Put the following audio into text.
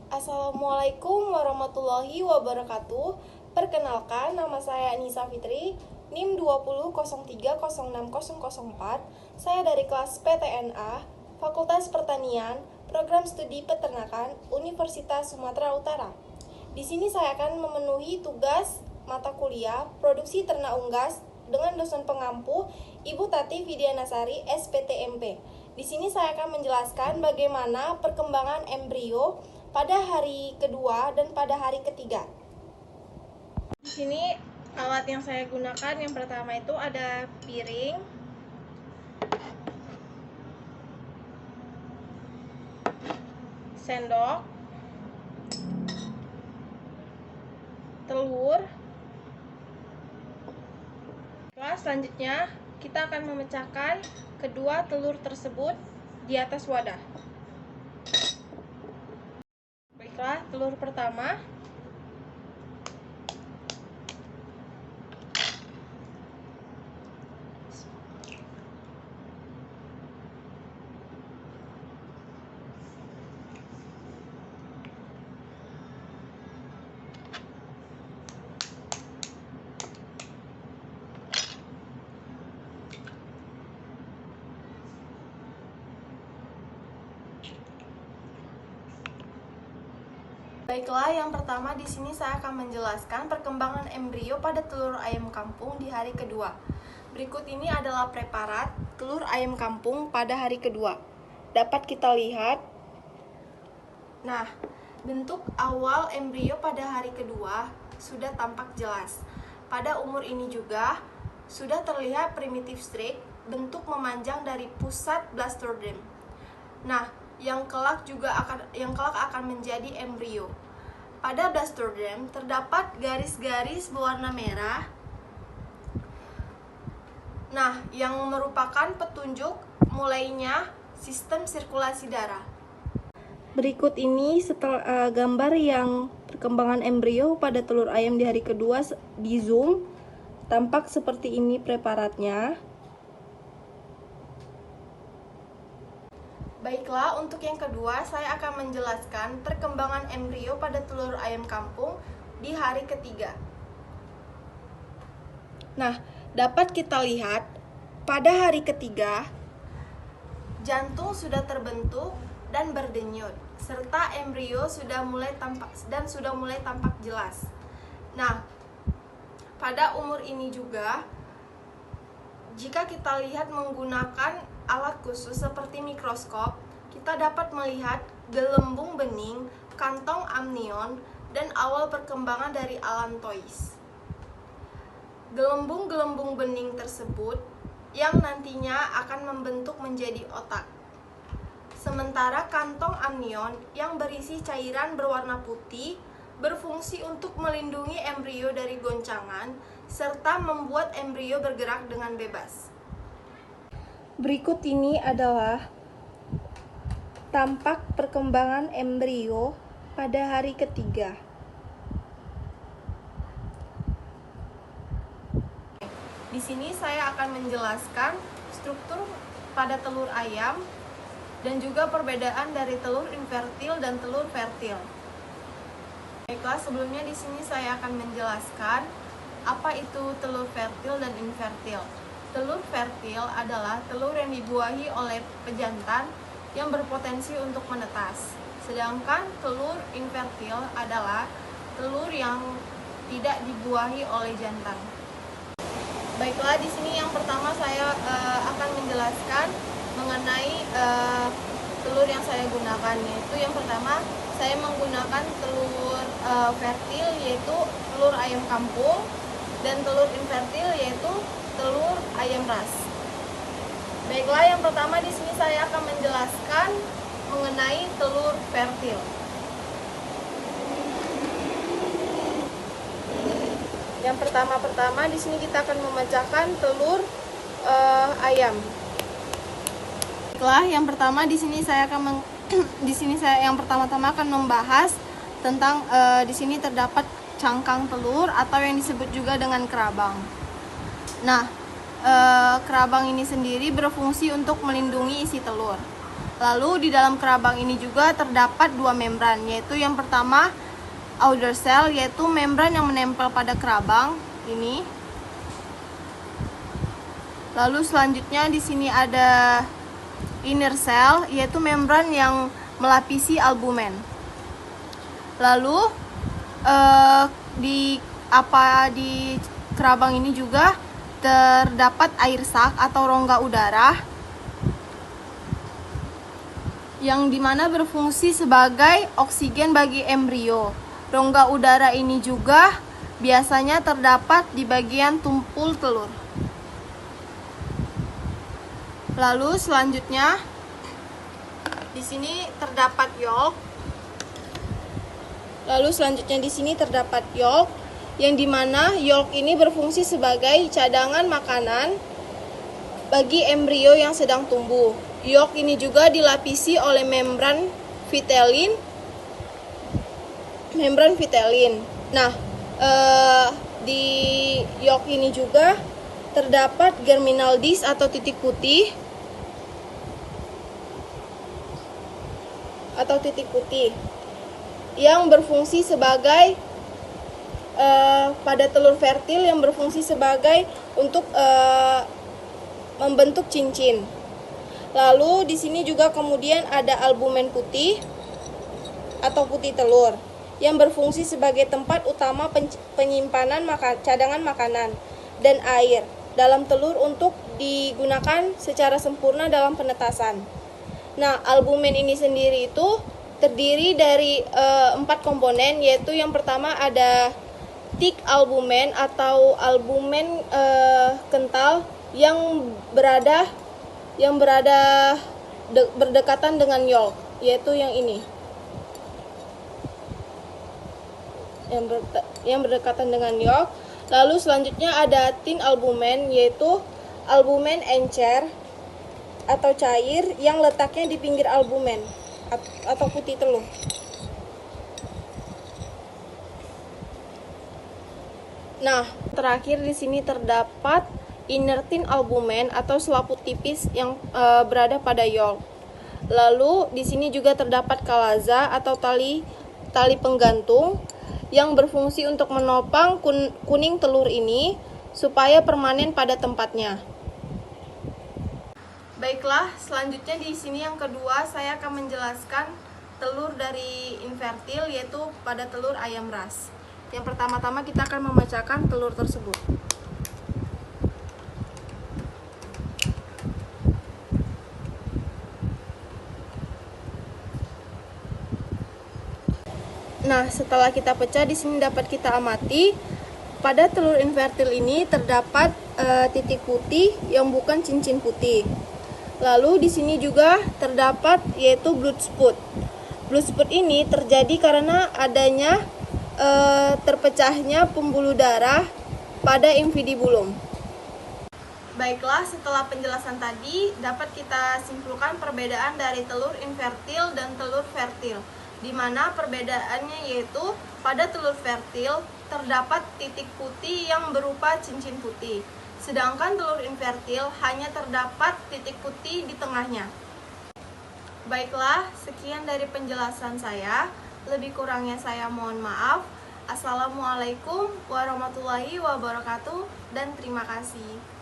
Assalamualaikum warahmatullahi wabarakatuh. Perkenalkan, nama saya Nisa Fitri, NIM 2003060004. Saya dari kelas PTNA, Fakultas Pertanian, Program Studi Peternakan, Universitas Sumatera Utara. Di sini saya akan memenuhi tugas mata kuliah Produksi Ternak Unggas dengan dosen pengampu Ibu Tati Widianasari, SPTMP. Di sini saya akan menjelaskan bagaimana perkembangan embrio pada hari kedua dan pada hari ketiga. Di sini alat yang saya gunakan yang pertama itu ada piring, sendok, telur. Selanjutnya kita akan memecahkan kedua telur tersebut di atas wadah. Baiklah, telur pertama. Baiklah, yang pertama di sini saya akan menjelaskan perkembangan embrio pada telur ayam kampung di hari kedua. Berikut ini adalah preparat telur ayam kampung pada hari kedua. Dapat kita lihat. Nah, bentuk awal embrio pada hari kedua sudah tampak jelas. Pada umur ini juga sudah terlihat primitive streak, bentuk memanjang dari pusat blastrodrome. Nah, yang kelak akan menjadi embrio. Pada blastrodrome terdapat garis-garis berwarna merah. Nah, yang merupakan petunjuk mulainya sistem sirkulasi darah. Berikut ini setelah gambar yang perkembangan embrio pada telur ayam di hari kedua di zoom. Tampak seperti ini preparatnya. Baiklah, untuk yang kedua saya akan menjelaskan perkembangan embrio pada telur ayam kampung di hari ketiga. Nah, dapat kita lihat pada hari ketiga jantung sudah terbentuk dan berdenyut, serta embrio sudah mulai tampak jelas. Nah, pada umur ini juga jika kita lihat menggunakan alat khusus seperti mikroskop, kita dapat melihat gelembung bening, kantong amnion, dan awal perkembangan dari allantois. Gelembung-gelembung bening tersebut yang nantinya akan membentuk menjadi otak. Sementara kantong amnion yang berisi cairan berwarna putih berfungsi untuk melindungi embrio dari goncangan serta membuat embrio bergerak dengan bebas. Berikut ini adalah tampak perkembangan embrio pada hari ketiga. Di sini saya akan menjelaskan struktur pada telur ayam dan juga perbedaan dari telur infertil dan telur fertil. Baiklah, sebelumnya di sini saya akan menjelaskan apa itu telur fertil dan infertil. Telur fertil adalah telur yang dibuahi oleh pejantan yang berpotensi untuk menetas. Sedangkan telur infertil adalah telur yang tidak dibuahi oleh jantan. Baiklah, di sini yang pertama saya akan menjelaskan mengenai telur yang saya gunakan, yaitu yang pertama saya menggunakan telur fertil, yaitu telur ayam kampung, dan telur infertil, yaitu telur ayam ras. Baiklah, yang pertama di sini saya akan menjelaskan mengenai telur fertil. Yang pertama di sini kita akan memecahkan telur ayam. Baiklah, yang pertama di sini saya akan yang pertama-tama akan membahas tentang di sini terdapat cangkang telur atau yang disebut juga dengan kerabang. Nah, kerabang ini sendiri berfungsi untuk melindungi isi telur. Lalu di dalam kerabang ini juga terdapat dua membran, yaitu yang pertama outer cell, yaitu membran yang menempel pada kerabang ini. Lalu selanjutnya di sini ada inner cell, yaitu membran yang melapisi albumen. Lalu di kerabang ini juga terdapat air sak atau rongga udara yang dimana berfungsi sebagai oksigen bagi embrio. Rongga udara ini juga biasanya terdapat di bagian tumpul telur. Lalu selanjutnya di sini terdapat yolk. Yang dimana yolk ini berfungsi sebagai cadangan makanan bagi embrio yang sedang tumbuh. Yolk ini juga dilapisi oleh membran vitellin. Nah, di yolk ini juga terdapat germinal disc atau titik putih yang berfungsi sebagai pada telur fertil yang berfungsi sebagai untuk membentuk cincin. Lalu di sini juga kemudian ada albumen putih atau putih telur yang berfungsi sebagai tempat utama penyimpanan cadangan makanan dan air dalam telur untuk digunakan secara sempurna dalam penetasan. Nah, albumen ini sendiri itu terdiri dari 4 komponen, yaitu yang pertama ada thick albumen atau albumen kental yang berada berdekatan dengan yolk, yaitu yang ini. Yang berdekatan dengan yolk. Lalu selanjutnya ada thin albumen, yaitu albumen encer atau cair yang letaknya di pinggir albumen atau putih telur. Nah, terakhir di sini terdapat inner thin albumen atau selaput tipis yang berada pada yolk. Lalu di sini juga terdapat kalaza atau tali penggantung yang berfungsi untuk menopang kuning telur ini supaya permanen pada tempatnya. Baiklah, selanjutnya di sini yang kedua saya akan menjelaskan telur dari invertil, yaitu pada telur ayam ras. Yang pertama-tama kita akan memecahkan telur tersebut. Nah, setelah kita pecah, di sini dapat kita amati pada telur invertil ini terdapat titik putih yang bukan cincin putih. Lalu di sini juga terdapat yaitu blood spot. Blood spot ini terjadi karena adanya terpecahnya pembuluh darah pada infundibulum. Baiklah, setelah penjelasan tadi dapat kita simpulkan perbedaan dari telur invertil dan telur fertil, di mana perbedaannya yaitu pada telur fertil terdapat titik putih yang berupa cincin putih, sedangkan telur invertil hanya terdapat titik putih di tengahnya. Baiklah, sekian dari penjelasan saya. Lebih kurangnya saya mohon maaf. Assalamualaikum warahmatullahi wabarakatuh dan terima kasih.